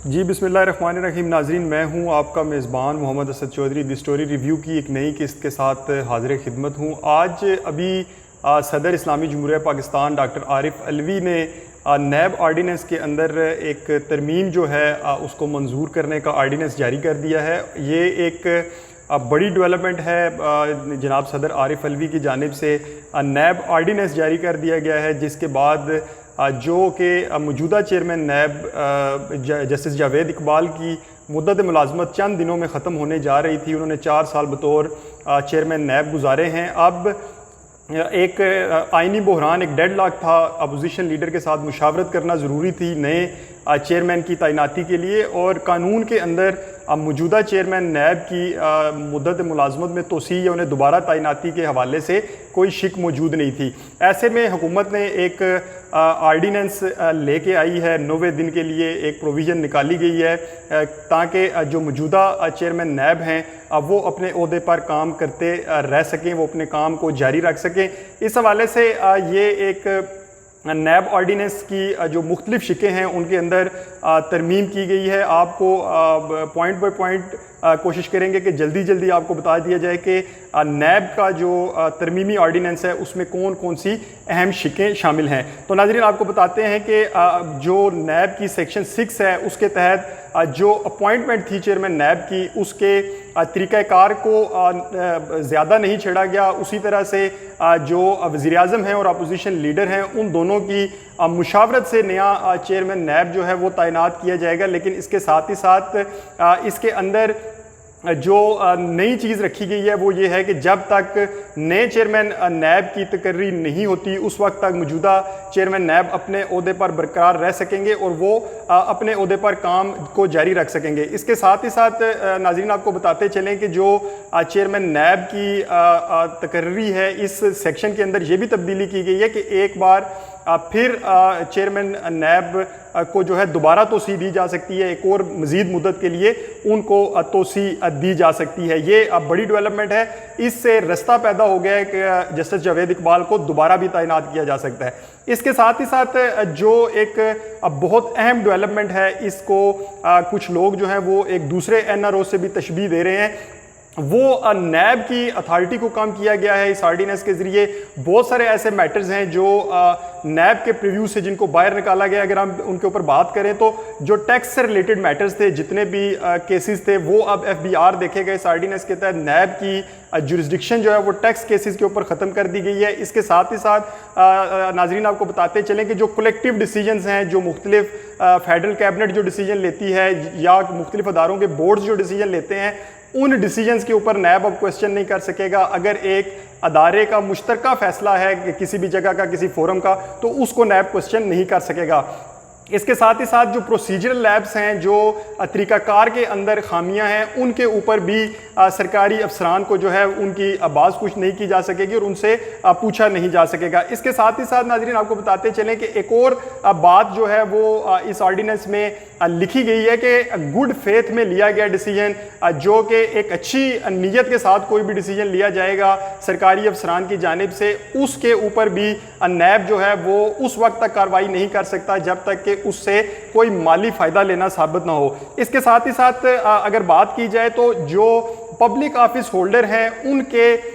जी बिस्मिल्लाहिर्रहमानिर्रहीम। नाज़रीन, मैं हूं आपका मेज़बान Mohammad Asad Chaudhary. The story review की एक नई किस्त के साथ हाज़िर खिदमत हूं। आज अभी सदर इस्लामी जमहूरिया पाकिस्तान डॉक्टर आरिफ अलवी ने नैब आर्डीनेंस के अंदर एक तरमीम जो है उसको मंजूर करने का आर्डीनेंस जारी कर दिया है। ये एक बड़ी डेवलपमेंट है। जनाब सदर आरिफ अलवी की जानिब से नैब आर्डीनेंस जारी कर दिया गया है, जिसके बाद जो कि मौजूदा chairman NAB justice Javed Iqbal की मुद्दत मुलाजमत चंद दिनों में ख़त्म होने जा रही थी। उन्होंने 4 साल बतौर चेयरमैन नैब गुजारे हैं। अब एक आइनी बहरान, एक डेडलॉक था। अपोजिशन लीडर के साथ मुशावरत करना ज़रूरी थी नए चेयरमैन की तैनाती के लिए, और कानून के अंदर मौजूदा चेयरमैन नैब की मुद्दत मुलाजमत में तोसी या उन्हें दोबारा तैनाती के हवाले से कोई शिक मौजूद नहीं थी। ऐसे में हुकूमत ने एक आर्डीनेंस लेके आई है। 90 दिन के लिए एक प्रोविज़न निकाली गई है ताकि जो मौजूदा चेयरमैन नैब हैं वो अपने ओहदे पर काम करते रह सकें, वो अपने काम को जारी रख सकें। इस हवाले से ये एक नैब ऑर्डीनेंस की जो मुख्तलिफ शिकें हैं उनके अंदर तरमीम की गई है। आपको पॉइंट बाय पॉइंट कोशिश करेंगे कि जल्दी आपको बता दिया जाए कि नैब का जो तरमीमी ऑर्डीनेंस है उसमें कौन कौन सी अहम शिकें शामिल हैं। तो नाज़रीन, आपको बताते हैं कि जो नैब की सेक्शन 6 है उसके तहत जो अपॉइंटमेंट थी चेयरमैन नैब की, उसके तरीक़ाकार को ज़्यादा नहीं छेड़ा गया। उसी तरह से जो वज़ीर आज़म हैं और अपोजिशन लीडर हैं उन दोनों की मुशावरत से नया चेयरमैन नैब जो है वो तैनात किया जाएगा। लेकिन इसके साथ ही साथ इसके अंदर जो नई चीज़ रखी गई है वो ये है कि जब तक नए चेयरमैन नैब की तकर्री नहीं होती उस वक्त तक मौजूदा चेयरमैन नैब अपने ओहदे पर बरकरार रह सकेंगे और वो अपने ओहदे पर काम को जारी रख सकेंगे। इसके साथ ही साथ नाज़रीन, आपको बताते चलें कि जो चेयरमैन नैब की तकर्री है, इस सेक्शन के अंदर ये भी तब्दीली की गई है कि एक बार फिर चेयरमैन नैब को जो है दोबारा तोसी दी जा सकती है। एक और मज़ीद मुद्दत के लिए उनको तोसी दी जा सकती है। ये अब बड़ी डेवलपमेंट है। इससे रास्ता पैदा हो गया है कि जस्टिस जावेद इकबाल को दोबारा भी तैनात किया जा सकता है। इसके साथ ही साथ जो एक बहुत अहम डेवलपमेंट है, इसको कुछ लोग जो हैं वो एक दूसरे NRO से भी तशबीह दे रहे हैं। वो नैब की अथॉरिटी को कम किया गया है इस आर्डीनेंस के ज़रिए। बहुत सारे ऐसे मैटर्स हैं जो नैब के प्रीव्यू से जिनको बाहर निकाला गया। अगर हम उनके ऊपर बात करें तो जो टैक्स से रिलेटेड मैटर्स थे, जितने भी केसेस थे, वो अब FBR देखे गए। इस आर्डीनेंस के तहत नैब की जुरिस्डिक्शन जो है वो टैक्स केसेस के ऊपर ख़त्म कर दी गई है। इसके साथ ही साथ नाजरीन, आपको बताते चलें कि जो कलेक्टिव डिसीजंस हैं, जो मुख्तलिफ फेडरल कैबिनेट जो डिसीजन लेती है या मुख्तलिफ अदारों के बोर्ड्स जो डिसीजन लेते हैं, उन डिसीजंस के ऊपर नैब अब क्वेश्चन नहीं कर सकेगा। अगर एक अदारे का मुश्तरका फैसला है कि किसी भी जगह का, किसी फोरम का, तो उसको नैब क्वेश्चन नहीं कर सकेगा। इसके साथ ही साथ जो प्रोसीजरल लैब्स हैं, जो तरीक़ाकार के अंदर खामियां हैं, उनके ऊपर भी सरकारी अफसरान को जो है उनकी बात कुछ नहीं की जा सकेगी और उनसे पूछा नहीं जा सकेगा। इसके साथ ही साथ नाज़रीन, आपको बताते चलें कि एक और बात जो है वो इस ऑर्डीनेंस में लिखी गई है कि गुड फेथ में लिया गया डिसीजन, जो कि एक अच्छी नीयत के साथ कोई भी डिसीजन लिया जाएगा सरकारी अफसरान की जानिब से, उसके ऊपर भी नैब जो है वो उस वक्त तक कार्रवाई नहीं कर सकता जब तक कि उससे कोई माली फ़ायदा लेना साबित ना हो। इसके साथ ही साथ अगर बात की जाए तो जो पब्लिक ऑफिस होल्डर हैं उनके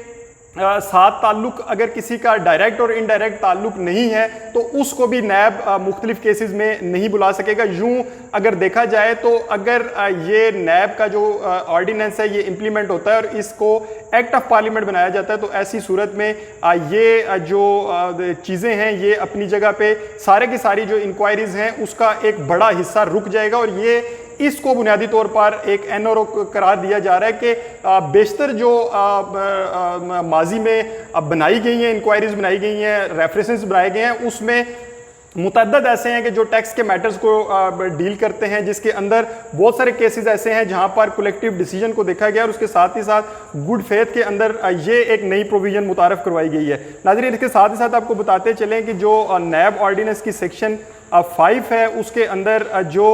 साथ ताल्लुक अगर किसी का डायरेक्ट और इनडायरेक्ट ताल्लुक नहीं है तो उसको भी नैब मुख्तलिफ केसेस में नहीं बुला सकेगा। यूँ अगर देखा जाए तो अगर ये नैब का जो ऑर्डिनेंस है ये इम्प्लीमेंट होता है और इसको एक्ट ऑफ पार्लियामेंट बनाया जाता है, तो ऐसी सूरत में ये जो चीज़ें हैं ये अपनी जगह पे सारे की सारी जो इंक्वायरीज़ हैं उसका एक बड़ा हिस्सा रुक जाएगा। और ये इसको बुनियादी तौर पर एक NRO करार दिया जा रहा है कि बेशतर जो माजी में बनाई गई हैं, इंक्वायरीज बनाई गई हैं, रेफरेंसेस बनाए गए हैं, उसमें मुतअद्दद ऐसे हैं कि जो टैक्स के मैटर्स को डील करते हैं, जिसके अंदर बहुत सारे केसेस ऐसे हैं जहां पर कलेक्टिव डिसीजन को देखा गया और उसके साथ ही साथ गुड फेथ के अंदर ये एक नई प्रोविजन मुतारफ़ करवाई गई है। नाज़रीन, इसके साथ ही साथ आपको बताते चलें कि जो नैब ऑर्डिनेंस की सेक्शन 5 है उसके अंदर जो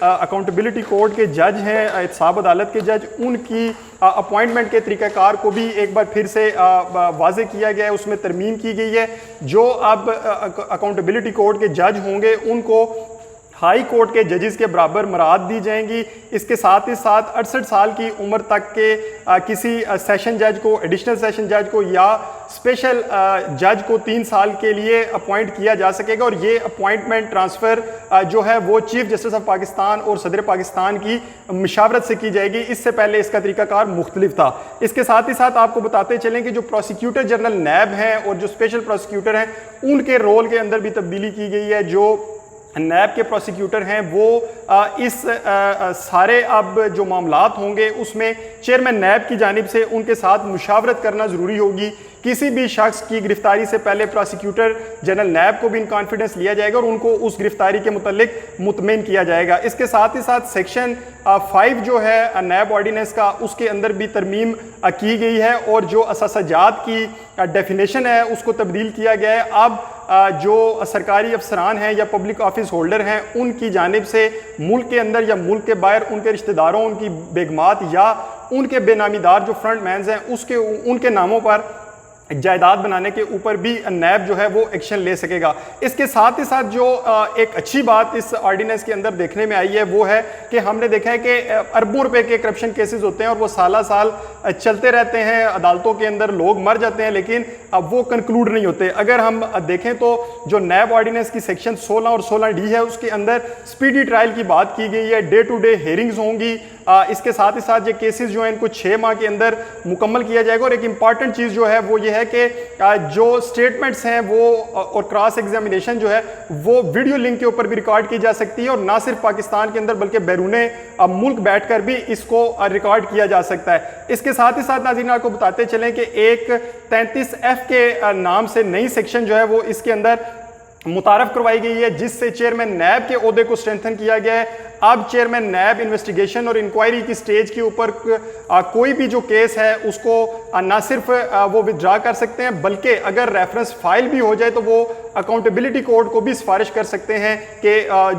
अकाउंटेबिलिटी कोर्ट के जज हैं, एहतसाब अदालत के जज, उनकी अपॉइंटमेंट के तरीक़ाकार को भी एक बार फिर से वाज़े किया गया है, उसमें तरमीम की गई है। जो अब अकाउंटेबिलिटी कोर्ट के जज होंगे उनको हाई कोर्ट के जजेस के बराबर मराद दी जाएंगी। इसके साथ ही साथ 68 साल की उम्र तक के किसी सेशन जज को, एडिशनल सेशन जज को या स्पेशल जज को 3 साल के लिए अपॉइंट किया जा सकेगा और ये अपॉइंटमेंट ट्रांसफ़र जो है वो चीफ जस्टिस ऑफ पाकिस्तान और सदर पाकिस्तान की मशावरत से की जाएगी। इससे पहले इसका तरीकाकार मुख्तलिफ था। इसके साथ ही साथ आपको बताते चलें कि जो प्रोसिक्यूटर जनरल नैब हैं और जो स्पेशल प्रोसिक्यूटर हैं उनके रोल के अंदर भी तब्दीली की गई है। जो नैब के प्रोसिक्यूटर हैं वो इस सारे अब जो मामलात होंगे उसमें चेयरमैन नैब की जानिब से उनके साथ मुशावरत करना ज़रूरी होगी। किसी भी शख्स की गिरफ्तारी से पहले प्रोसिक्यूटर जनरल नैब को भी इन कॉन्फिडेंस लिया जाएगा और उनको उस गिरफ्तारी के मुतल्लिक मुतमिन किया जाएगा। इसके साथ ही साथ सेक्शन 5 जो है नैब ऑर्डिनेंस का, उसके अंदर भी तरमीम की गई है और जो असासजात की डेफिनेशन है उसको तब्दील किया गया है। अब जो सरकारी अफसरान हैं या पब्लिक ऑफिस होल्डर हैं उनकी जानिब से मुल्क के अंदर या मुल्क के बाहर उनके रिश्तेदारों, उनकी बेगमात या उनके बेनामीदार जो फ्रंट मैन्स हैं उनके नामों पर जायदाद बनाने के ऊपर भी नैब जो है वो एक्शन ले सकेगा। इसके साथ ही साथ जो एक अच्छी बात इस ऑर्डिनेंस के अंदर देखने में आई है वो है कि हमने देखा है कि अरबों रुपए के करप्शन केसेस होते हैं और वो साल चलते रहते हैं, अदालतों के अंदर लोग मर जाते हैं लेकिन अब वो कंक्लूड नहीं होते। अगर हम देखें तो जो नैब ऑर्डिनेंस की सेक्शन 16 और 16D है उसके अंदर स्पीडी ट्रायल की बात की गई है, डे टू डे हेयरिंग्स होंगी। इसके साथ ही साथ ये केसेस जो हैं इनको 6 माह के अंदर मुकम्मल किया जाएगा। और एक इंपॉर्टेंट चीज़ जो है वो ये है कि जो स्टेटमेंट्स हैं वो और क्रॉस एग्जामिनेशन जो है वो वीडियो लिंक के ऊपर भी रिकॉर्ड की जा सकती है और ना सिर्फ पाकिस्तान के अंदर बल्कि बैरूने मुल्क बैठकर भी इसको रिकॉर्ड किया जा सकता है। इसके साथ ही साथ नाज़रीन आपको बताते चलें कि एक 33F के नाम से नई सेक्शन जो है वो इसके अंदर मुतारफ करवाई गई है जिससे चेयरमैन नैब के ओहदे को स्ट्रेंथन किया गया है। अब चेयरमैन नैब इन्वेस्टिगेशन और इंक्वायरी की स्टेज के ऊपर कोई भी जो केस है उसको ना सिर्फ वो विथड्रा कर सकते हैं बल्कि अगर रेफरेंस फाइल भी हो जाए तो वो अकाउंटेबिलिटी कोर्ट को भी सिफारिश कर सकते हैं कि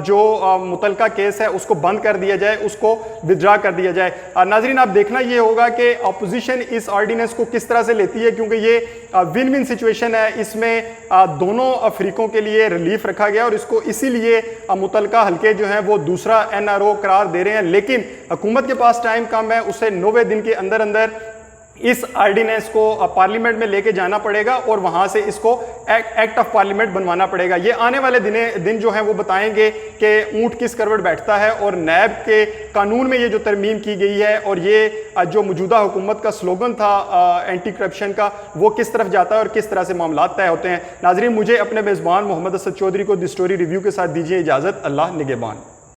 जो मुतलका केस है उसको बंद कर दिया जाए, उसको विथड्रा कर दिया जाए। नाजरीन आप देखना ये होगा कि अपोजिशन इस ऑर्डिनेंस को किस तरह से लेती है क्योंकि ये विन विन सिचुएशन है। इसमें दोनों अफ्रीकों के लिए रिलीफ रखा गया और इसको इसीलिए मुतलका हल्के जो हैं वो दूसरा NRO करार दे रहे हैं। लेकिन हुकूमत के पास टाइम कम है, उसे 90 दिन के अंदर अंदर इस ऑर्डिनेंस को पार्लियामेंट में लेके जाना पड़ेगा और वहां से इसको एक्ट ऑफ पार्लियामेंट बनवाना पड़ेगा। ये आने वाले दिन जो हैं वो बताएंगे कि ऊंट किस करवट बैठता है और नैब के कानून में ये जो तरमीम की गई है और ये जो मौजूदा हुकूमत का स्लोगन था एंटी करप्शन का वो किस तरफ जाता है और किस तरह से मामला तय होते हैं। नाजरीन मुझे अपने मेज़बान मोहम्मद असद चौधरी को द स्टोरी रिव्यू के साथ दीजिए इजाज़त। अल्लाह निगहबान।